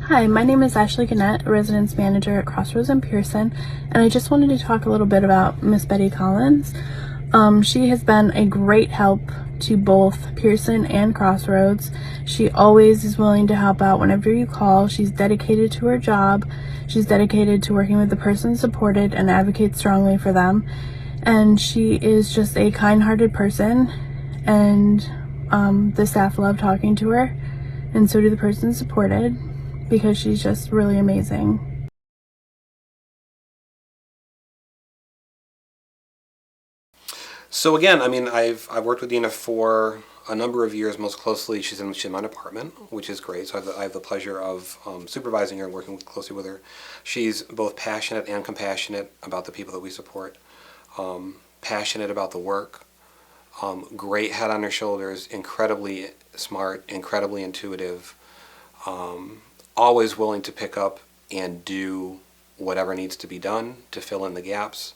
Hi, my name is Ashley Gannett, residence manager at Crossroads in Pearson, and I just wanted to talk a little bit about Miss Betty Collins. She has been a great help to both Pearson and Crossroads. She always is willing to help out whenever you call. She's dedicated to her job. She's dedicated to working with the person supported and advocates strongly for them. And she is just a kind-hearted person, and the staff love talking to her, and so do the person supported, because she's just really amazing. So again, I mean, I've worked with Dina for a number of years. Most closely, she's in my department, which is great. So I have the pleasure of supervising her and working closely with her. She's both passionate and compassionate about the people that we support. Passionate about the work. Great head on her shoulders. Incredibly smart. Incredibly intuitive. Always willing to pick up and do whatever needs to be done to fill in the gaps.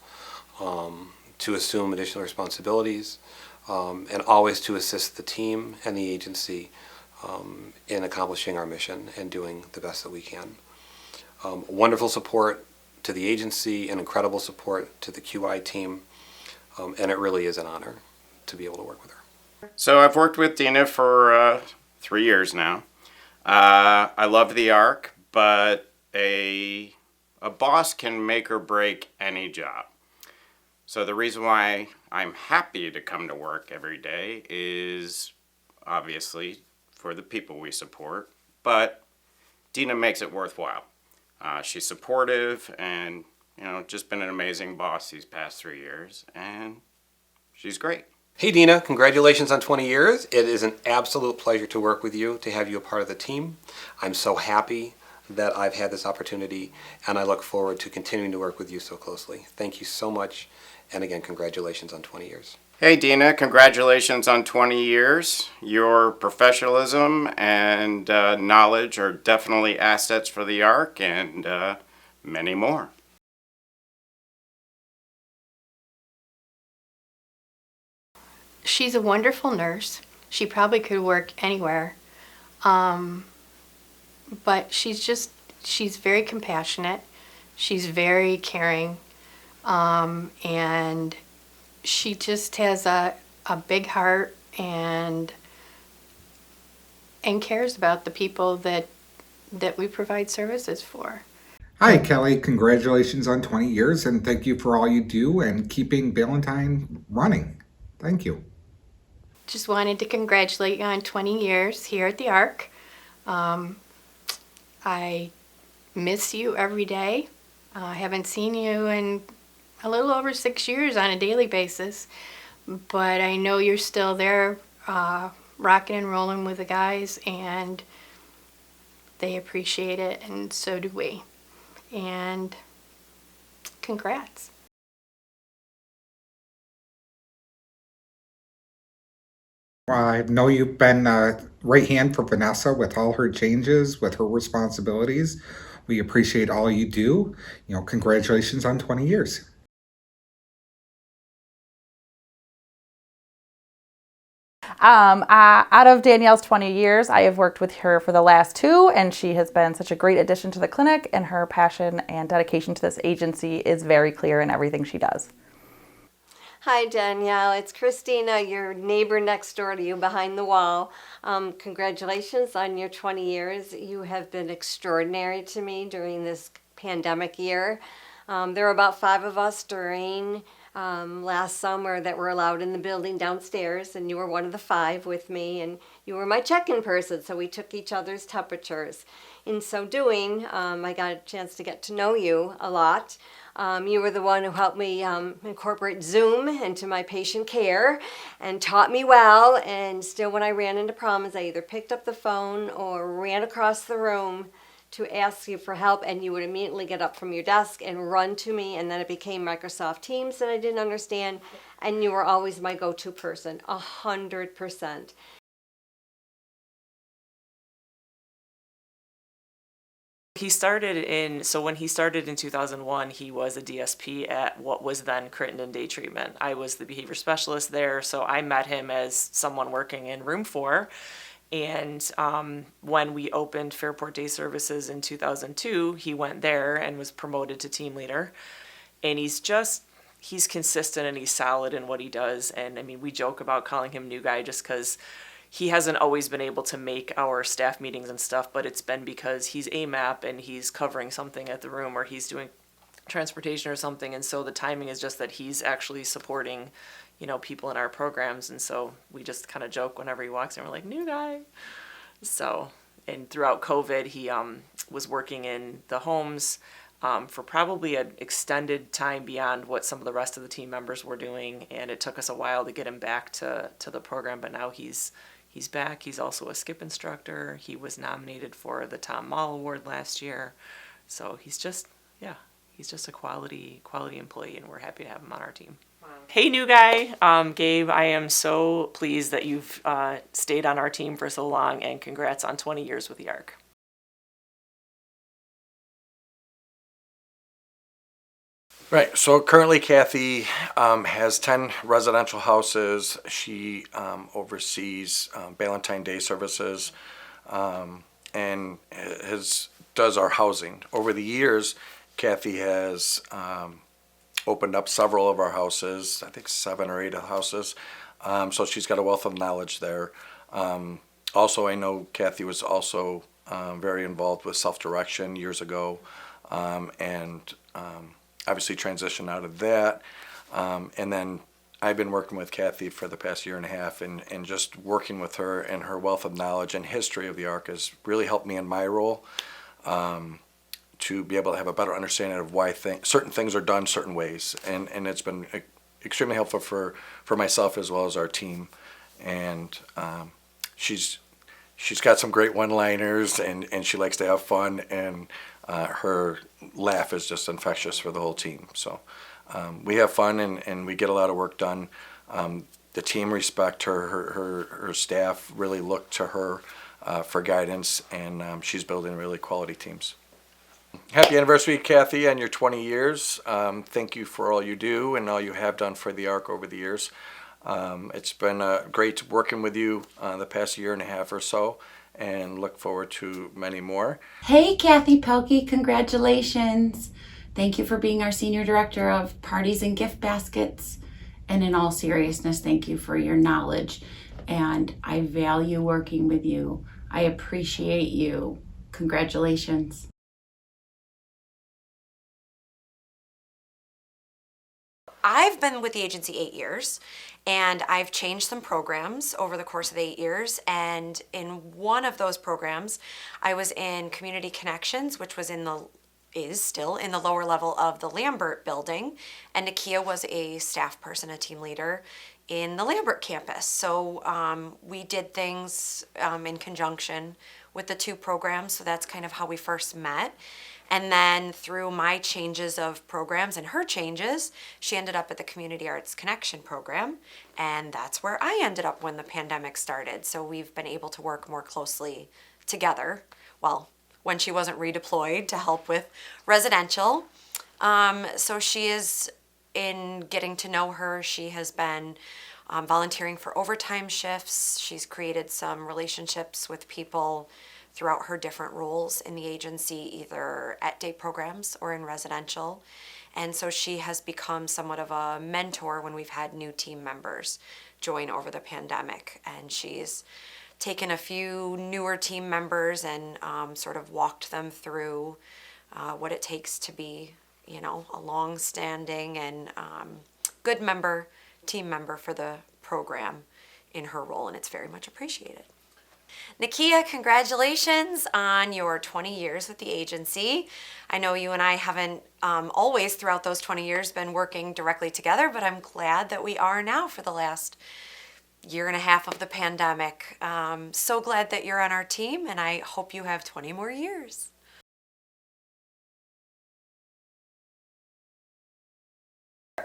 To assume additional responsibilities, and always to assist the team and the agency in accomplishing our mission and doing the best that we can. Wonderful support to the agency and incredible support to the QI team, and it really is an honor to be able to work with her. So I've worked with Dina for 3 years now. I love the Arc, but a boss can make or break any job. So the reason why I'm happy to come to work every day is obviously for the people we support, but Dina makes it worthwhile. She's supportive and, just been an amazing boss these past 3 years, and she's great. Hey Dina, congratulations on 20 years. It is an absolute pleasure to work with you, to have you a part of the team. I'm so happy that I've had this opportunity, and I look forward to continuing to work with you so closely. Thank you so much. And again, congratulations on 20 years. Hey Dina, congratulations on 20 years. Your professionalism and knowledge are definitely assets for the Arc, and many more. She's a wonderful nurse. She probably could work anywhere. But she's very compassionate. She's very caring. And she just has a big heart and cares about the people that we provide services for. Hi, Kelly. Congratulations on 20 years, and thank you for all you do and keeping Valentine running. Thank you. Just wanted to congratulate you on 20 years here at the Arc. I miss you every day. I haven't seen you in a little over 6 years on a daily basis, but I know you're still there, rocking and rolling with the guys, and they appreciate it, and so do we. And congrats. I know you've been right hand for Vanessa with all her changes, with her responsibilities. We appreciate all you do. Congratulations on 20 years. Out of Danielle's 20 years, I have worked with her for the last 2, and she has been such a great addition to the clinic, and her passion and dedication to this agency is very clear in everything she does. Hi Danielle, it's Christina, your neighbor next door to you behind the wall. Congratulations on your 20 years. You have been extraordinary to me during this pandemic year. There were about 5 of us during last summer that were allowed in the building downstairs, and you were one of the 5 with me, and you were my check-in person, so we took each other's temperatures. In so doing, I got a chance to get to know you a lot. You were the one who helped me incorporate Zoom into my patient care and taught me well, and still when I ran into problems, I either picked up the phone or ran across the room to ask you for help, and you would immediately get up from your desk and run to me, and then it became Microsoft Teams that I didn't understand, and you were always my go-to person, 100%. When he started in 2001, he was a DSP at what was then Crittenden Day Treatment. I was the behavior specialist there, so I met him as someone working in room 4. And when we opened Fairport Day Services in 2002, he went there and was promoted to team leader. And he's consistent and he's solid in what he does. And I mean, we joke about calling him new guy just because he hasn't always been able to make our staff meetings and stuff, but it's been because he's AMAP and he's covering something at the room or he's doing transportation or something. And so the timing is just that he's actually supporting, people in our programs. And so we just kind of joke whenever he walks in, we're like, new guy. So, and throughout COVID, he was working in the homes for probably an extended time beyond what some of the rest of the team members were doing. And it took us a while to get him back to the program, but now he's back. He's also a skip instructor. He was nominated for the Tom Mall Award last year. So he's just a quality employee, and we're happy to have him on our team. Wow. Hey, new guy. Gabe, I am so pleased that you've stayed on our team for so long, and congrats on 20 years with the Arc. Right. So currently, Kathy has 10 residential houses. She oversees Valentine Day services and does our housing. Over the years, Kathy has opened up several of our houses, I think 7 or 8 houses. So she's got a wealth of knowledge there. Also, I know Kathy was also very involved with self-direction years ago, and obviously transitioned out of that. And then I've been working with Kathy for the past year and a half, and just working with her and her wealth of knowledge and history of the Arc has really helped me in my role to be able to have a better understanding of why certain things are done certain ways. And it's been extremely helpful for myself as well as our team. And she's got some great one-liners, and she likes to have fun, and her laugh is just infectious for the whole team. So we have fun, and we get a lot of work done. The team respect her staff really look to her for guidance, and she's building really quality teams. Happy anniversary, Kathy, on your 20 years. Thank you for all you do and all you have done for the Arc over the years. It's been great working with you the past year and a half or so, and look forward to many more. Hey, Kathy Pelkey, congratulations. Thank you for being our Senior Director of Parties and Gift Baskets. And in all seriousness, thank you for your knowledge. And I value working with you. I appreciate you. Congratulations. I've been with the agency 8 years, and I've changed some programs over the course of the 8 years. And in one of those programs, I was in Community Connections, which was is still in the lower level of the Lambert building. And Nakia was a staff person, a team leader in the Lambert campus. So we did things in conjunction with the two programs. So that's kind of how we first met. And then through my changes of programs and her changes, she ended up at the Community Arts Connection program. And that's where I ended up when the pandemic started. So we've been able to work more closely together. Well, when she wasn't redeployed to help with residential. So she is, in getting to know her, she has been volunteering for overtime shifts. She's created some relationships with people throughout her different roles in the agency, either at day programs or in residential. And so she has become somewhat of a mentor when we've had new team members join over the pandemic. And she's taken a few newer team members and sort of walked them through what it takes to be, a long-standing and good team member for the program in her role, and it's very much appreciated. Nakia, congratulations on your 20 years with the agency. I know you and I haven't always throughout those 20 years been working directly together, but I'm glad that we are now for the last year and a half of the pandemic. So glad that you're on our team, and I hope you have 20 more years.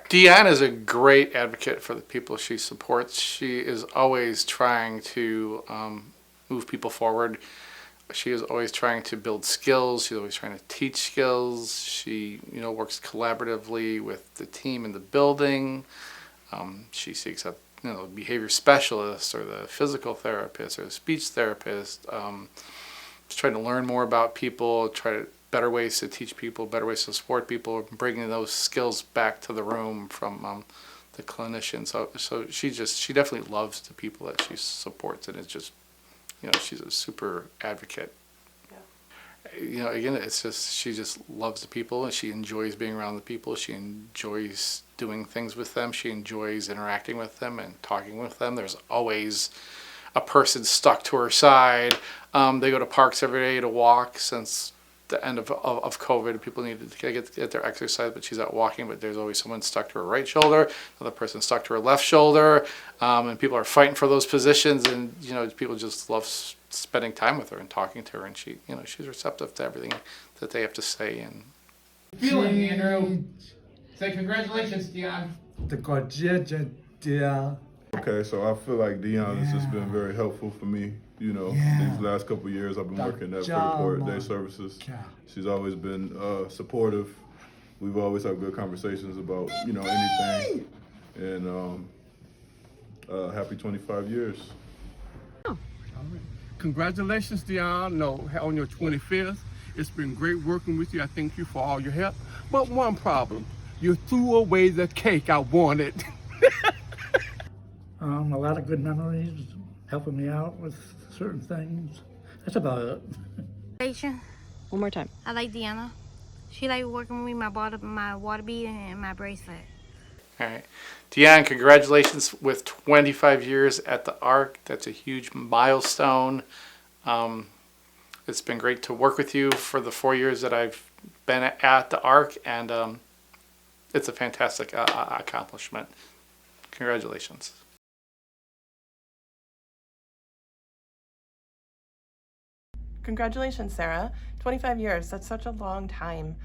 Deanna is a great advocate for the people she supports. She is always trying to move people forward. She is always trying to build skills. She's always trying to teach skills. She, works collaboratively with the team in the building. She seeks out behavior specialist or the physical therapist or the speech therapist. Just trying to learn more about people, better ways to teach people, better ways to support people, bringing those skills back to the room from the clinician. So she definitely loves the people that she supports, and it's just, she's a super advocate. Again, it's just, she just loves the people, and she enjoys being around the people. She enjoys doing things with them. She enjoys interacting with them and talking with them. There's always a person stuck to her side. They go to parks every day to walk since the end of COVID. People needed to get their exercise, but she's out walking, but there's always someone stuck to her right shoulder, another person stuck to her left shoulder, and people are fighting for those positions, and people just love spending time with her and talking to her, and she's receptive to everything that they have to say. And feeling, Andrew. Say congratulations, Dion. Okay, so I feel like Dion has just been very helpful for me. These last couple of years I've been working at Fairport Day Services. She's always been supportive. We've always had good conversations about anything. And happy 25 years. Congratulations, Dion, on your 25th. It's been great working with you. I thank you for all your help. But one problem, you threw away the cake I wanted. A lot of good memories, helping me out with certain things. That's about it. One more time. I like Deanna. She like working with me, my water bead and my bracelet. all right, Dion, congratulations with 25 years at the Arc. That's a huge milestone. It's been great to work with you for the 4 years that I've been at the Arc, and it's a fantastic accomplishment. Congratulations. Congratulations, Sarah. 25 years, that's such a long time,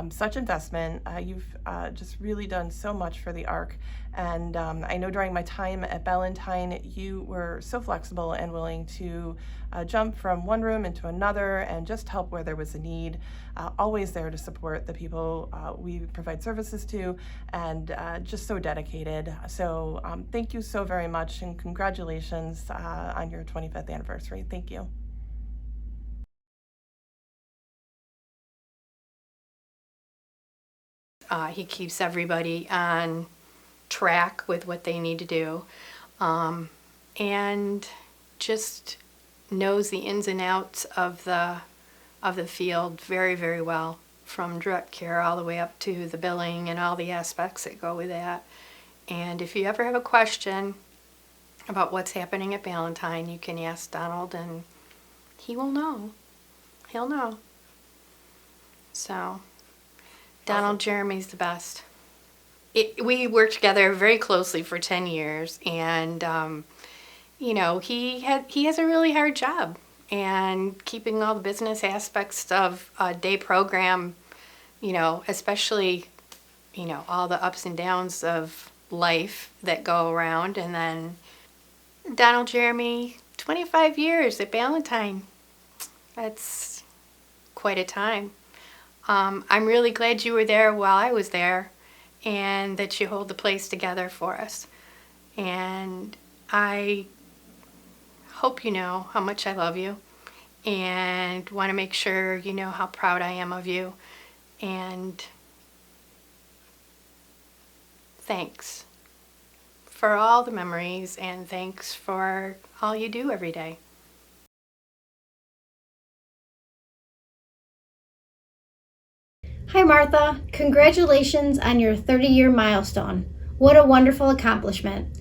such investment. You've just really done so much for the Arc. And I know during my time at Ballantyne, you were so flexible and willing to jump from one room into another and just help where there was a need. Always there to support the people we provide services to, and just so dedicated. So thank you so very much, and congratulations on your 25th anniversary. Thank you. He keeps everybody on track with what they need to do, and just knows the ins and outs of the field very, very well, from direct care all the way up to the billing and all the aspects that go with that. And if you ever have a question about what's happening at Ballantyne, you can ask Donald, and he will know. He'll know. So Donald Jeremy's the best. We worked together very closely for 10 years, and he has a really hard job, and keeping all the business aspects of a day program, especially, all the ups and downs of life that go around. And then Donald Jeremy, 25 years at Ballantyne. That's quite a time. I'm really glad you were there while I was there, and that you hold the place together for us. And I hope you know how much I love you, and want to make sure you know how proud I am of you. And thanks for all the memories, and thanks for all you do every day. Hi Martha, congratulations on your 30-year milestone. What a wonderful accomplishment.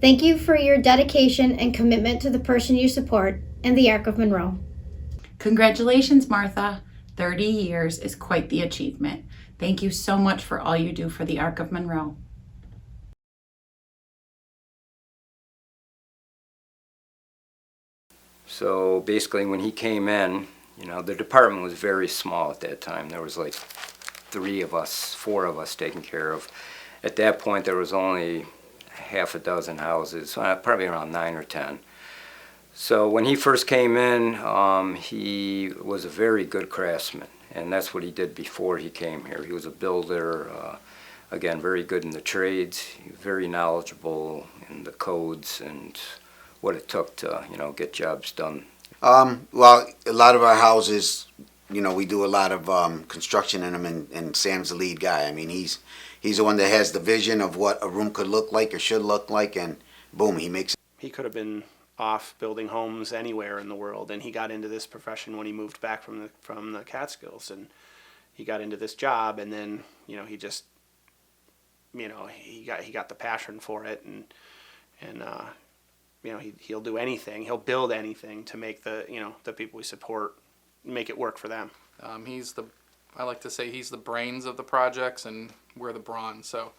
Thank you for your dedication and commitment to the person you support and the Arc of Monroe. Congratulations, Martha. 30 years is quite the achievement. Thank you so much for all you do for the Arc of Monroe. So basically when he came in, the department was very small at that time. There was like 4 of us taken care of. At that point there was only half a dozen houses, probably around 9 or 10. So when he first came in, he was a very good craftsman, and that's what he did before he came here. He was a builder, again, very good in the trades, very knowledgeable in the codes and what it took to, get jobs done. Well, a lot of our houses, we do a lot of construction in them, and Sam's the lead guy. I mean, he's the one that has the vision of what a room could look like or should look like, and boom, he makes it. He could have been off building homes anywhere in the world, and he got into this profession when he moved back from the Catskills, and he got into this job, and then he just he got the passion for it, and he'll do anything, he'll build anything to make the people we support make it work for them. I like to say he's the brains of the projects, and we're the brawn. So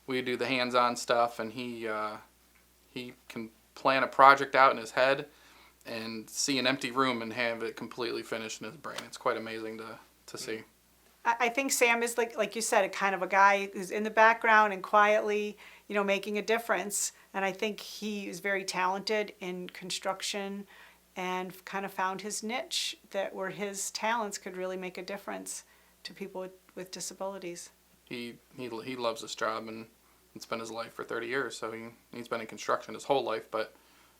we do the hands-on stuff, and he can plan a project out in his head and see an empty room and have it completely finished in his brain. It's quite amazing to see. I think Sam is, like you said, a kind of a guy who's in the background and quietly, making a difference. And I think he is very talented in construction and kind of found his niche where his talents could really make a difference to people with disabilities. He loves this job, and it's been his life for 30 years. So he's been in construction his whole life, but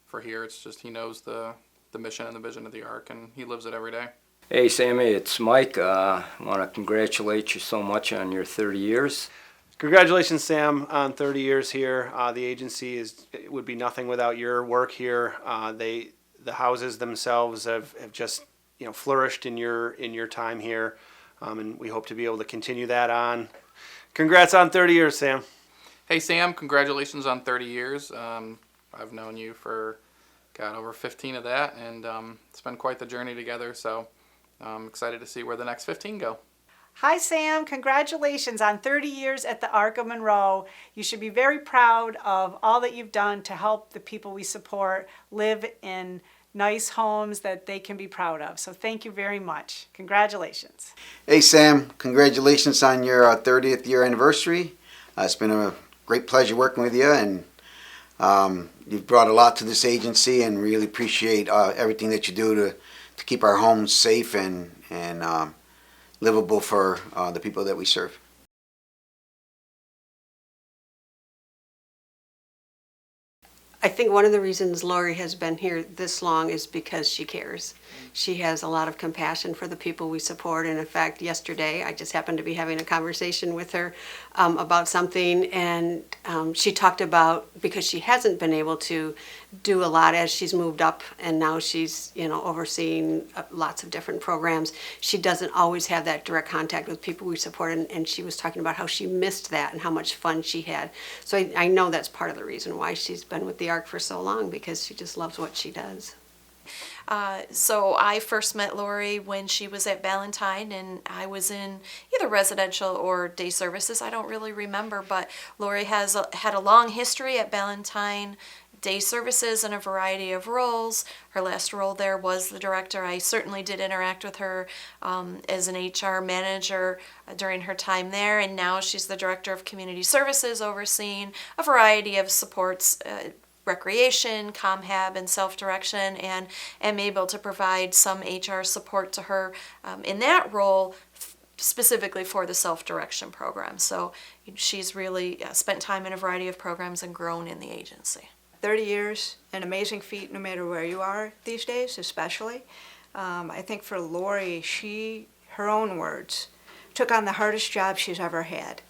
for here, it's just he knows the mission and the vision of the Arc, and he lives it every day. Hey, Sammy, it's Mike. I want to congratulate you so much on your 30 years. Congratulations, Sam, on 30 years here. The agency would be nothing without your work here. The houses themselves have just flourished in your time here, and we hope to be able to continue that on. Congrats on 30 years, Sam. Hey, Sam, congratulations on 30 years. I've known you for, over 15 of that, and it's been quite the journey together, so I'm excited to see where the next 15 go. Hi, Sam. Congratulations on 30 years at the Arc of Monroe. You should be very proud of all that you've done to help the people we support live in nice homes that they can be proud of. So thank you very much. Congratulations. Hey, Sam, congratulations on your 30th year anniversary. It's been a great pleasure working with you, and you've brought a lot to this agency, and really appreciate everything that you do to keep our homes safe and livable for the people that we serve. I think one of the reasons Lori has been here this long is because she cares. She has a lot of compassion for the people we support, and in fact, yesterday I just happened to be having a conversation with her about something, and she talked about, because she hasn't been able to do a lot as she's moved up, and now she's overseeing lots of different programs. She doesn't always have that direct contact with people we support, and she was talking about how she missed that and how much fun she had. So I know that's part of the reason why she's been with the Arc for so long, because she just loves what she does. So I first met Lori when she was at Ballantyne, and I was in either residential or day services. I don't really remember, but Lori had a long history at Ballantyne day services in a variety of roles. Her last role there was the director. I certainly did interact with her as an HR manager during her time there, and now she's the director of community services, overseeing a variety of supports, recreation, ComHab, and self-direction, and am able to provide some HR support to her in that role, specifically for the self-direction program. So she's really spent time in a variety of programs and grown in the agency. 30 years, an amazing feat no matter where you are these days, especially. I think for Lori, her own words, took on the hardest job she's ever had.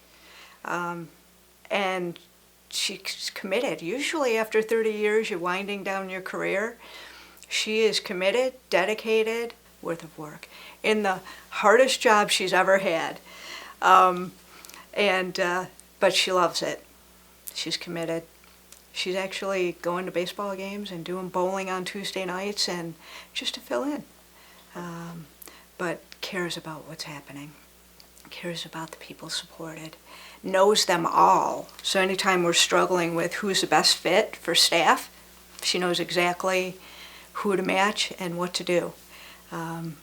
And she's committed. Usually after 30 years, you're winding down your career. She is committed, dedicated, worth of work in the hardest job she's ever had. But she loves it. She's committed. She's actually going to baseball games and doing bowling on Tuesday nights, and just to fill in. But cares about what's happening. Cares about the people supported. Knows them all. So anytime we're struggling with who's the best fit for staff, she knows exactly who to match and what to do. And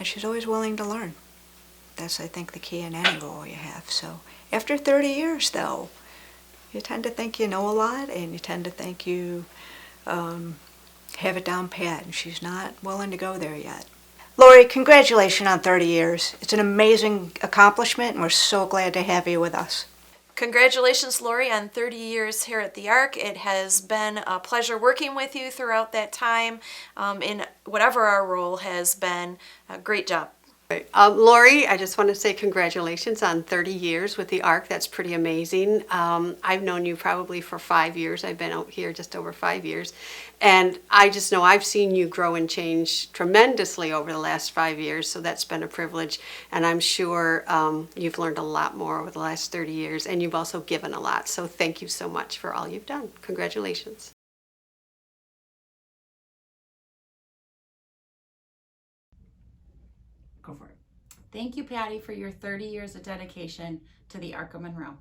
she's always willing to learn. That's, I think, the key in any role you have. So after 30 years, though, you tend to think you know a lot, and you tend to think you have it down pat, and she's not willing to go there yet. Lori, congratulations on 30 years. It's an amazing accomplishment, and we're so glad to have you with us. Congratulations, Lori, on 30 years here at the Arc. It has been a pleasure working with you throughout that time in whatever our role has been. Great job. Lori, I just want to say congratulations on 30 years with the ARC. That's pretty amazing. I've known you probably for 5 years. I've been out here just over 5 years. And I just know I've seen you grow and change tremendously over the last 5 years. So that's been a privilege. And I'm sure you've learned a lot more over the last 30 years. And you've also given a lot. So thank you so much for all you've done. Congratulations. Go for it. Thank you, Patty, for your 30 years of dedication to the Arc of Monroe.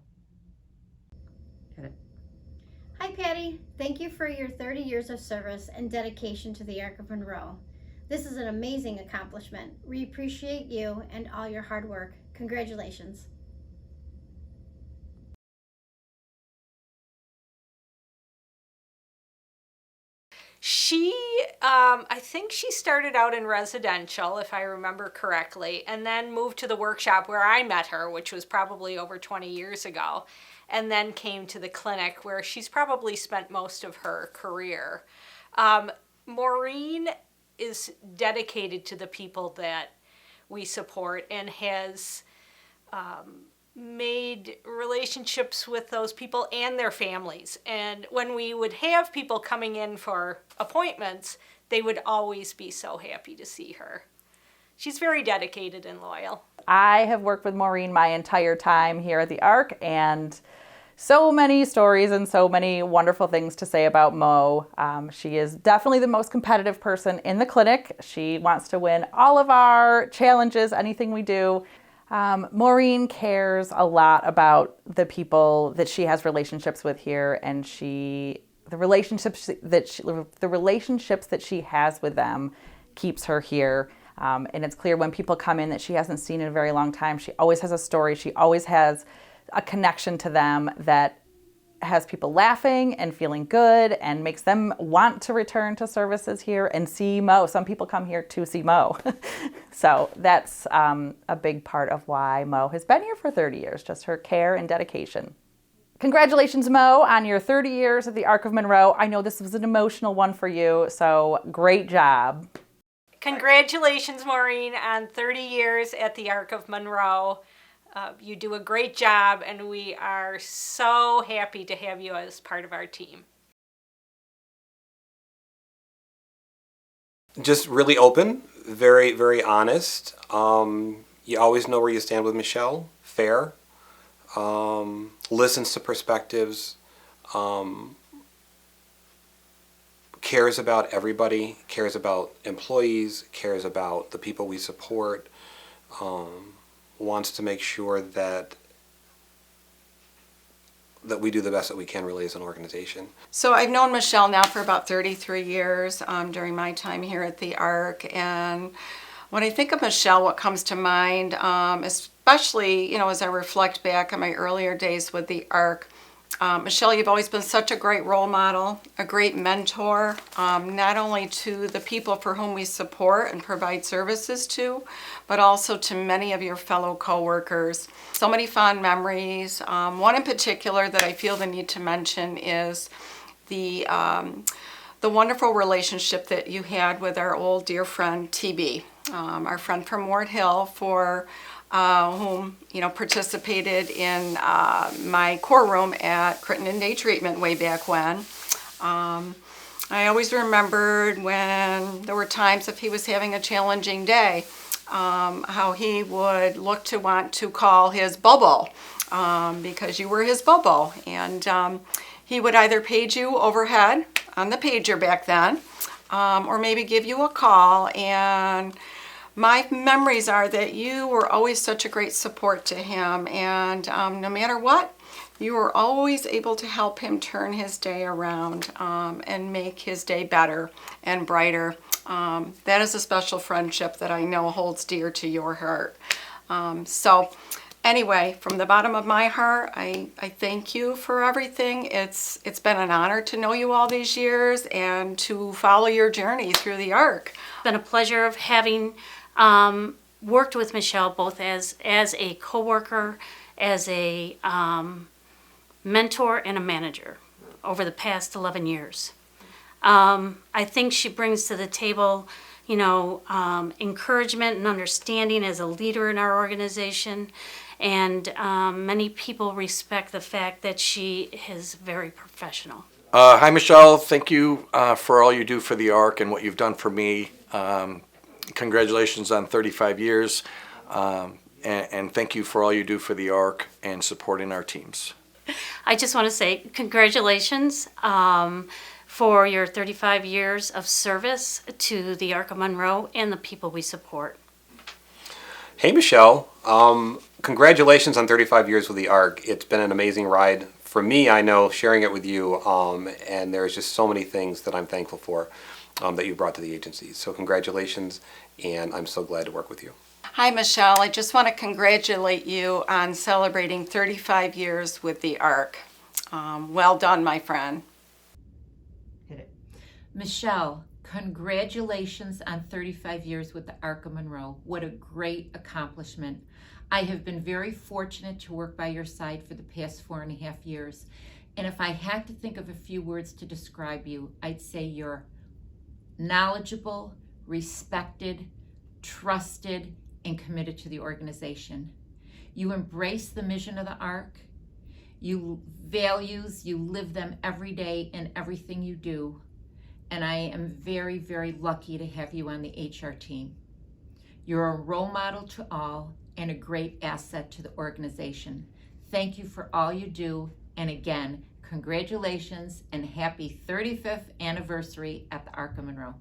Hi, Patty. Thank you for your 30 years of service and dedication to the Arc of Monroe. This is an amazing accomplishment. We appreciate you and all your hard work. Congratulations. I think she started out in residential, if I remember correctly, and then moved to the workshop where I met her, which was probably over 20 years ago, and then came to the clinic where she's probably spent most of her career. Maureen is dedicated to the people that we support and has made relationships with those people and their families. And when we would have people coming in for appointments, they would always be so happy to see her. She's very dedicated and loyal. I have worked with Maureen my entire time here at the ARC, and so many stories and so many wonderful things to say about Mo. She is definitely the most competitive person in the clinic. She wants to win all of our challenges, anything we do. Maureen cares a lot about the people that she has relationships with here, and the relationships that she has with them keeps her here. And it's clear when people come in that she hasn't seen in a very long time. She always has a story. She always has a connection to them that has people laughing and feeling good and makes them want to return to services here and see Mo. Some people come here to see Mo. So that's a big part of why Mo has been here for 30 years, just her care and dedication. Congratulations, Mo, on your 30 years at the Arc of Monroe. I know this was an emotional one for you, so great job. Congratulations, Maureen, on 30 years at the Arc of Monroe. You do a great job, and we are so happy to have you as part of our team. Just really open, very, very honest. You always know where you stand with Michelle, fair, listens to perspectives, cares about everybody, cares about employees, cares about the people we support, wants to make sure that we do the best that we can really as an organization. So I've known Michelle now for about 33 years during my time here at the ARC, and when I think of Michelle, what comes to mind, especially as I reflect back on my earlier days with the ARC, Michelle, you've always been such a great role model, a great mentor, not only to the people for whom we support and provide services to, but also to many of your fellow coworkers. So many fond memories. One in particular that I feel the need to mention is the wonderful relationship that you had with our old dear friend TB, our friend from Ward Hill, for whom participated in my core room at Crittenden Day Treatment way back when. I always remembered when there were times if he was having a challenging day, how he would look to want to call his Bobo, because you were his Bobo, and he would either page you overhead on the pager back then, or maybe give you a call. And my memories are that you were always such a great support to him, and no matter what, you were always able to help him turn his day around and make his day better and brighter. That is a special friendship that I know holds dear to your heart. So anyway, from the bottom of my heart, I thank you for everything. It's been an honor to know you all these years and to follow your journey through the ARC. It's been a pleasure of having worked with Michelle both as a coworker, as a mentor and a manager over the past 11 years. I think she brings to the table, encouragement and understanding as a leader in our organization. And many people respect the fact that she is very professional. Hi, Michelle. Thank you for all you do for the ARC and what you've done for me. Congratulations on 35 years. And thank you for all you do for the ARC and supporting our teams. I just want to say congratulations for your 35 years of service to the Arc of Monroe and the people we support. Hey, Michelle. Congratulations on 35 years with the ARC. It's been an amazing ride. For me, I know sharing it with you, and there's just so many things that I'm thankful for that you brought to the agency. So congratulations, and I'm so glad to work with you. Hi, Michelle. I just want to congratulate you on celebrating 35 years with the ARC. Well done, my friend. Michelle, congratulations on 35 years with the Arc of Monroe. What a great accomplishment. I have been very fortunate to work by your side for the past 4.5 years. And if I had to think of a few words to describe you, I'd say you're knowledgeable, respected, trusted, and committed to the organization. You embrace the mission of the ARC. You live them every day in everything you do. And I am very, very lucky to have you on the HR team. You're a role model to all and a great asset to the organization. Thank you for all you do. And again, congratulations and happy 35th anniversary at the Arc of Monroe.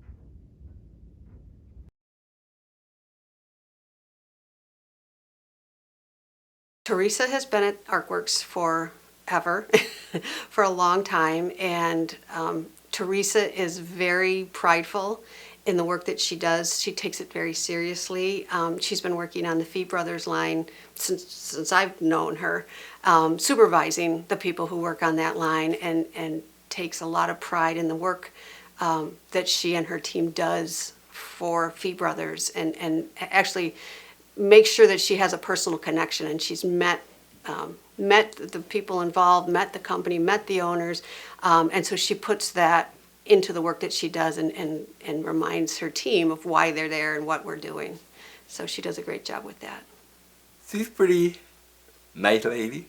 Teresa has been at ArcWorks forever, for a long time, and Teresa is very prideful in the work that she does. She takes it very seriously. She's been working on the Fee Brothers line since I've known her, supervising the people who work on that line, and takes a lot of pride in the work that she and her team does for Fee Brothers, and actually make sure that she has a personal connection, and she's met the people involved, met the company, met the owners, and so she puts that into the work that she does, and reminds her team of why they're there and what we're doing. So she does a great job with that. She's pretty nice lady,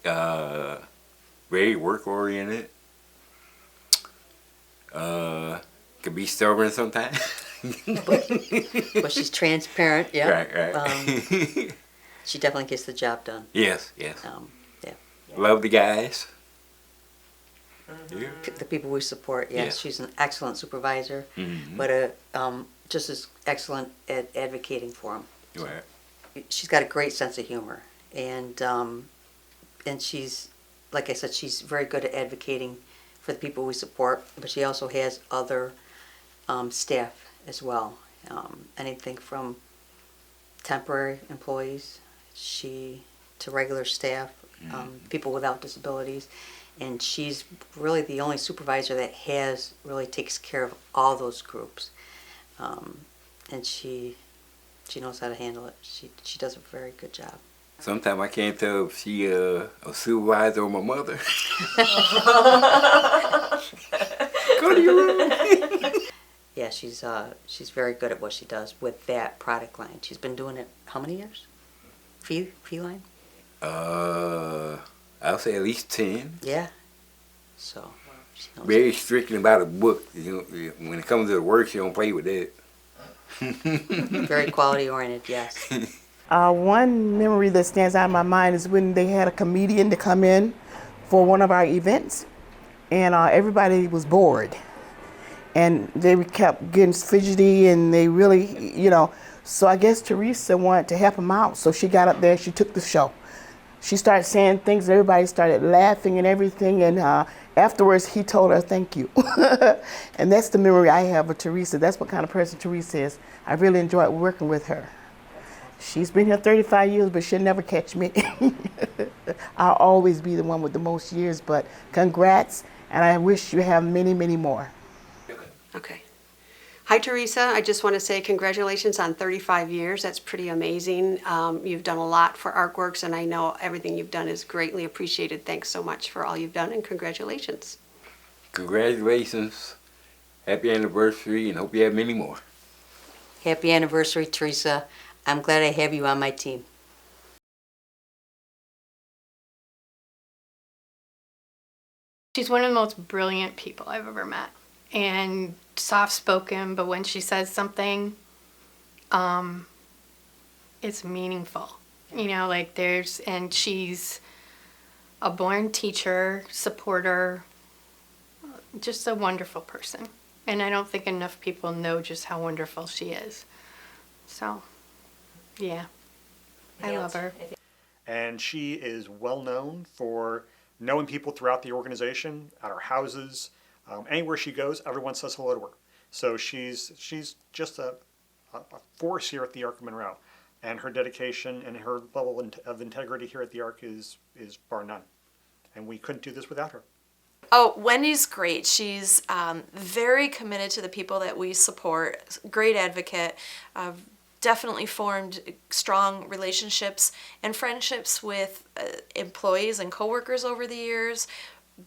very work oriented, could be stubborn sometimes. But she's transparent, yeah. Right. She definitely gets the job done. Yes. Yeah. Love the guys. Yeah. The people we support, yes. Yeah. She's an excellent supervisor, Mm-hmm. but just as excellent at advocating for them. Right. She's got a great sense of humor, and she's, like I said, she's very good at advocating for the people we support, but she also has other staff as well. Anything from temporary employees to regular staff, people without disabilities, and she's really the only supervisor that really takes care of all those groups, and she knows how to handle it. She does a very good job. Sometimes I can't tell if she a supervisor or my mother. Go to your room. Yeah, she's very good at what she does with that product line. She's been doing it how many years? Fee line? I'll say at least 10. Yeah. So she knows. Very strict about a book. When it comes to the work, she don't play with that. Very quality oriented, yes. One memory that stands out in my mind is when they had a comedian to come in for one of our events, and everybody was bored. And they kept getting fidgety, and they really, so I guess Teresa wanted to help them out. So she got up there, she took the show. She started saying things, and everybody started laughing and everything, and afterwards he told her thank you. And that's the memory I have of Teresa. That's what kind of person Teresa is. I really enjoyed working with her. She's been here 35 years, but she'll never catch me. I'll always be the one with the most years, but congrats, and I wish you have many, many more. Okay. Hi, Teresa. I just want to say congratulations on 35 years. That's pretty amazing. You've done a lot for ArcWorks, and I know everything you've done is greatly appreciated. Thanks so much for all you've done, and congratulations. Congratulations. Happy anniversary, and hope you have many more. Happy anniversary, Teresa. I'm glad I have you on my team. She's one of the most brilliant people I've ever met, and soft-spoken, but when she says something, it's meaningful. You know, like and she's a born teacher, supporter, just a wonderful person. And I don't think enough people know just how wonderful she is. So, yeah, I love her. And she is well known for knowing people throughout the organization, at our houses, anywhere she goes, everyone says hello to her. So she's just a force here at the Arc of Monroe, and her dedication and her level of integrity here at the Arc is bar none. And we couldn't do this without her. Oh, Wendy's great. She's very committed to the people that we support, great advocate, definitely formed strong relationships and friendships with employees and coworkers over the years.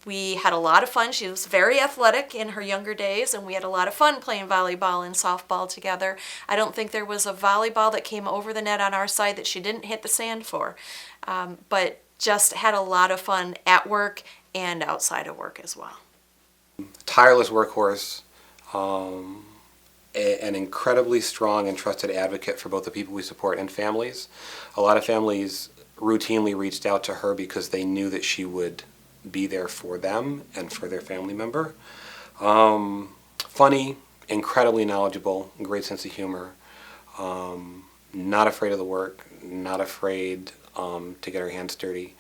We had a lot of fun. She was very athletic in her younger days, and we had a lot of fun playing volleyball and softball together. I don't think there was a volleyball that came over the net on our side that she didn't hit the sand for, but just had a lot of fun at work and outside of work as well. Tireless workhorse, an incredibly strong and trusted advocate for both the people we support and families. A lot of families routinely reached out to her because they knew that she would be there for them and for their family member. Funny, incredibly knowledgeable, great sense of humor, not afraid of the work, not afraid to get her hands dirty,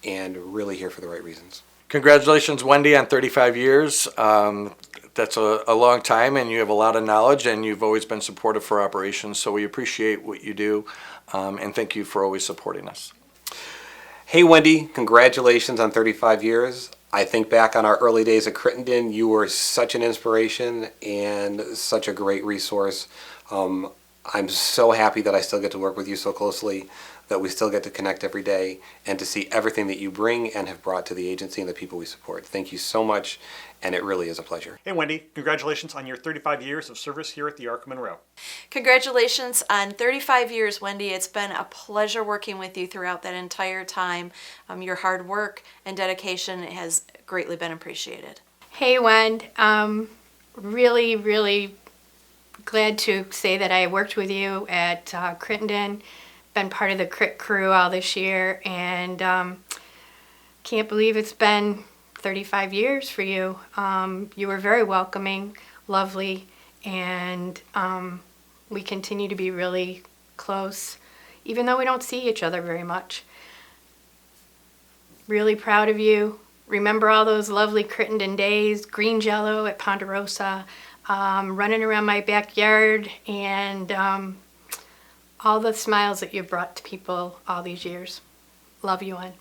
and really here for the right reasons. Congratulations, Wendy, on 35 years. That's a long time, and you have a lot of knowledge, and you've always been supportive for operations, so we appreciate what you do, and thank you for always supporting us. Hey, Wendy, congratulations on 35 years. I think back on our early days at Crittenden, you were such an inspiration and such a great resource. I'm so happy that I still get to work with you so closely, that we still get to connect every day and to see everything that you bring and have brought to the agency and the people we support. Thank you so much, and it really is a pleasure. Hey, Wendy, congratulations on your 35 years of service here at the Arc of Monroe. Congratulations on 35 years, Wendy. It's been a pleasure working with you throughout that entire time. Your hard work and dedication has greatly been appreciated. Hey, Wen. Really, really glad to say that I worked with you at Crittenden, been part of the Crit crew all this year, and can't believe it's been 35 years for you. You were very welcoming, lovely, and we continue to be really close, even though we don't see each other very much. Really proud of you. Remember all those lovely Crittenden days, green jello at Ponderosa, running around my backyard, and all the smiles that you've brought to people all these years. Love you, Ann.